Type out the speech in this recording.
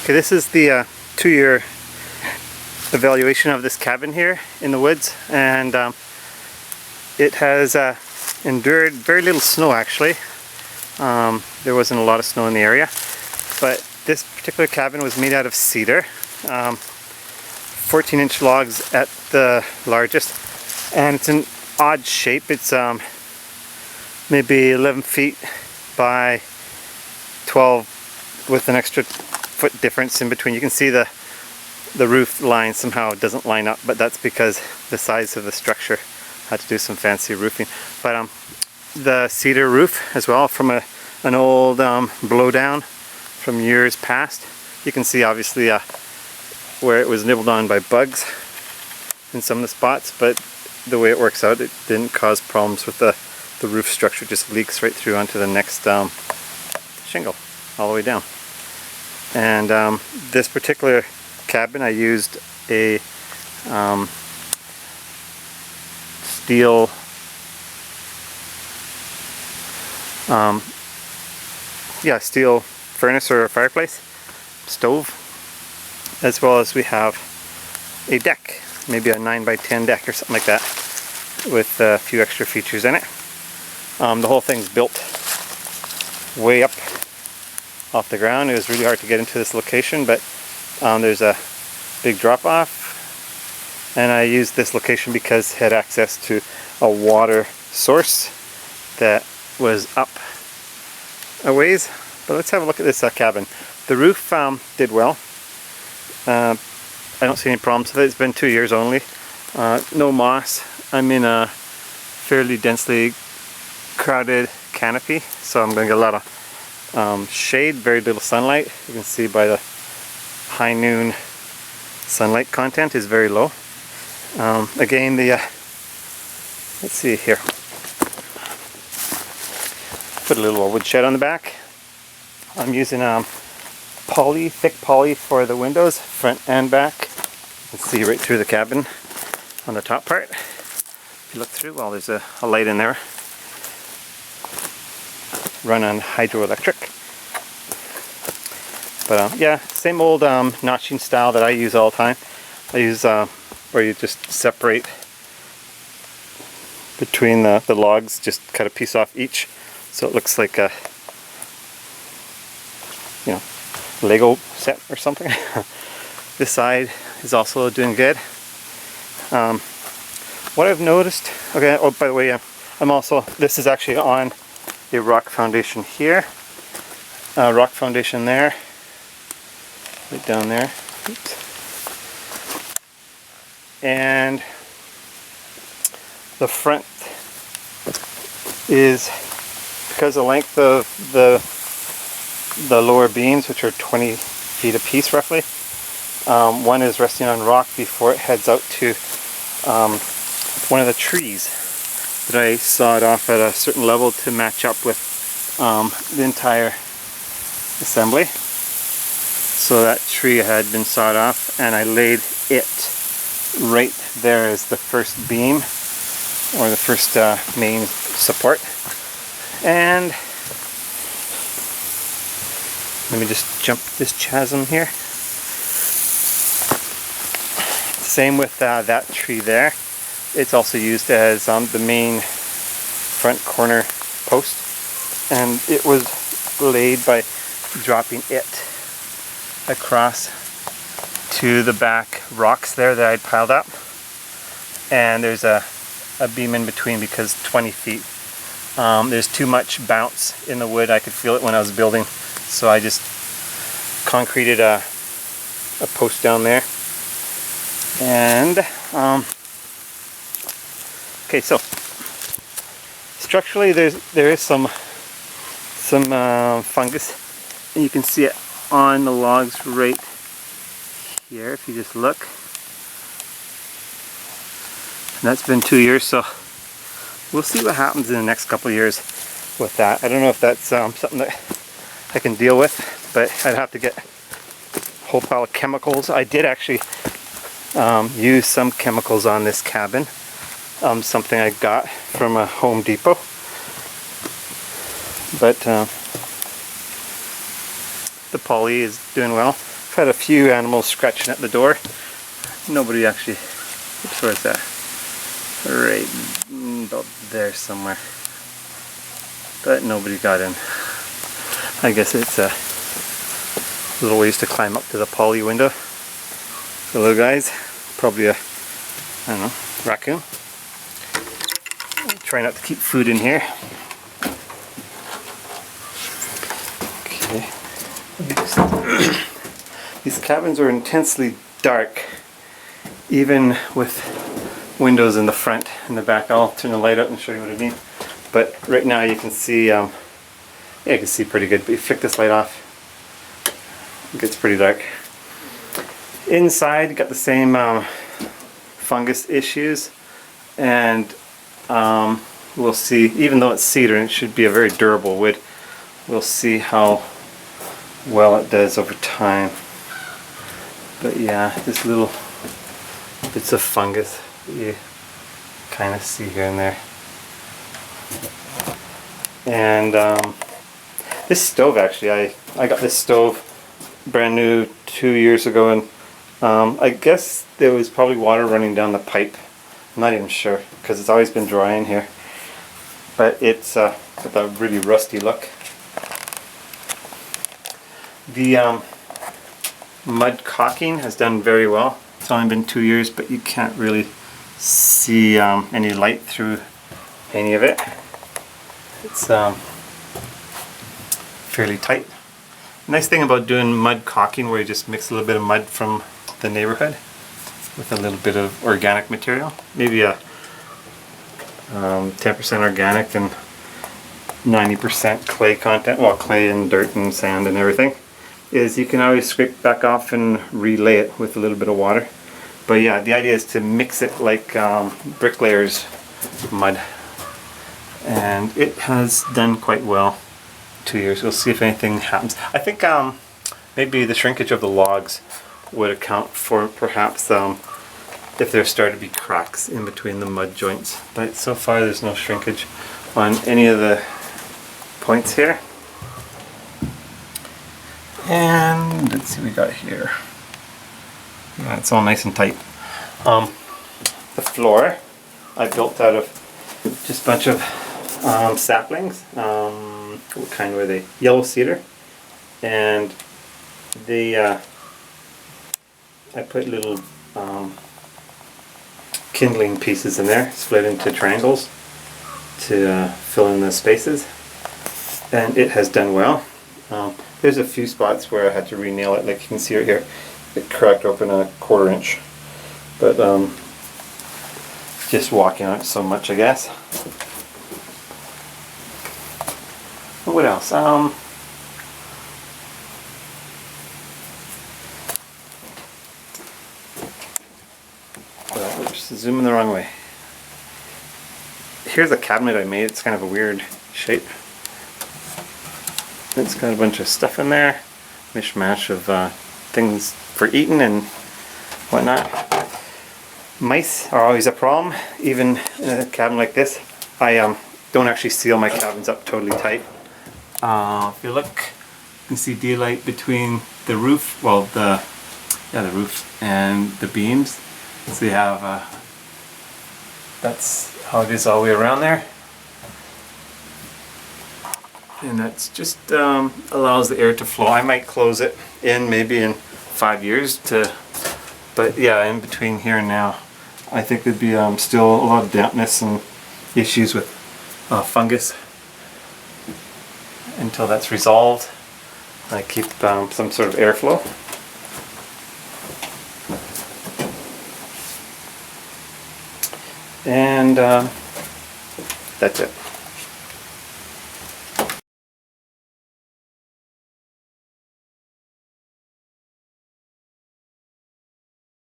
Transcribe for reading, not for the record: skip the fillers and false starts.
Okay, this is the 2-year evaluation of this cabin here in the woods, and it has endured very little snow actually. There wasn't a lot of snow in the area, but this particular cabin was made out of cedar, 14-inch logs at the largest, and it's an odd shape. It's maybe 11 feet by 12 with an extra foot difference in between. You can see the roof line somehow doesn't line up, but that's because the size of the structure had to do some fancy roofing. But the cedar roof as well, from an old blowdown from years past. You can see obviously where it was nibbled on by bugs in some of the spots, but the way it works out, it didn't cause problems with the roof structure. Just leaks right through onto the next shingle all the way down. And this particular cabin, I used a steel steel furnace or a fireplace stove, as well as we have a deck, maybe a 9x10 deck or something like that, with a few extra features in it. The whole thing's built way up off the ground. It was really hard to get into this location, but there's a big drop off, and I used this location because it had access to a water source that was up a ways. But let's have a look at this cabin. The roof did well. I don't see any problems with it. It's been 2 years only. No moss. I'm in a fairly densely crowded canopy, so I'm going to get a lot of shade, very little sunlight. You can see by the high noon sunlight content is very low. Again, let's see here. Put a little wood shed on the back. I'm using thick poly for the windows, front and back. You can see right through the cabin on the top part. If you look through, well, there's a light in there. Run on hydroelectric. But yeah, same old notching style that I use all the time. I use where you just separate between the logs, just cut a piece off each, so it looks like a Lego set or something. This side is also doing good. What I've noticed, okay, oh by the way, this is actually on a rock foundation here, rock foundation there, right down there. Oops. And the front is, because the length of the lower beams, which are 20 feet a piece roughly, one is resting on rock before it heads out to one of the trees that I sawed off at a certain level to match up with the entire assembly. So that tree had been sawed off, and I laid it right there as the first beam, or the first main support. And let me just jump this chasm here. Same with that tree there. It's also used as the main front corner post, and it was laid by dropping it across to the back rocks there that I'd piled up, and there's a beam in between because 20 feet. There's too much bounce in the wood. I could feel it when I was building, so I just concreted a post down there. And okay, so structurally there is some fungus, and you can see it on the logs right here if you just look. And that's been 2 years, so we'll see what happens in the next couple of years with that. I don't know if that's something that I can deal with, but I'd have to get a whole pile of chemicals. I did actually use some chemicals on this cabin, something I got from a Home Depot, but the poly is doing well. had a few animals scratching at the door. Nobody actually, oops, where's that? Right about there somewhere. But nobody got in. I guess it's a little ways to climb up to the poly window. The little guys, probably a, I don't know, raccoon. Try not to keep food in here. Okay. These cabins are intensely dark, even with windows in the front and the back. I'll turn the light up and show you what I mean. But right now you can see, yeah, you can see pretty good. But you flick this light off, it gets pretty dark. Inside, got the same fungus issues, and we'll see. Even though it's cedar and it should be a very durable wood, we'll see how well it does over time. But yeah, this little bits of fungus that you kind of see here and there. And this stove, actually, I got this stove brand new 2 years ago, and I guess there was probably water running down the pipe. I'm not even sure, because it's always been dry in here. But it's got a really rusty look. The mud caulking has done very well. It's only been 2 years, but you can't really see any light through any of it. It's fairly tight. Nice thing about doing mud caulking, where you just mix a little bit of mud from the neighborhood with a little bit of organic material, maybe a 10% organic and 90% clay content, well, clay and dirt and sand and everything, is you can always scrape back off and relay it with a little bit of water. But yeah, the idea is to mix it like bricklayers mud, and it has done quite well. 2 years. We'll see if anything happens. I think maybe the shrinkage of the logs would account for perhaps if there started to be cracks in between the mud joints. But so far there's no shrinkage on any of the points here. And let's see what we got here. Yeah, it's all nice and tight. The floor I built out of just a bunch of saplings. What kind were they? Yellow cedar. And I put little kindling pieces in there, split into triangles to fill in the spaces, and it has done well. There's a few spots where I had to re-nail it, like you can see right here. It cracked open a 1/4 inch, but just walking on it so much, I guess. What else? Oops, zooming the wrong way. Here's a cabinet I made. It's kind of a weird shape. It's got a bunch of stuff in there, mishmash of things for eating and whatnot. Mice are always a problem, even in a cabin like this. I don't actually seal my cabins up totally tight. If you look, you can see daylight between the roof, well, the roof and the beams. So you have, that's how it is all the way around there. And that's just allows the air to flow. I might close it in maybe in 5 years but yeah, in between here and now, I think there'd be still a lot of dampness and issues with fungus. Until that's resolved, I keep some sort of airflow. And that's it.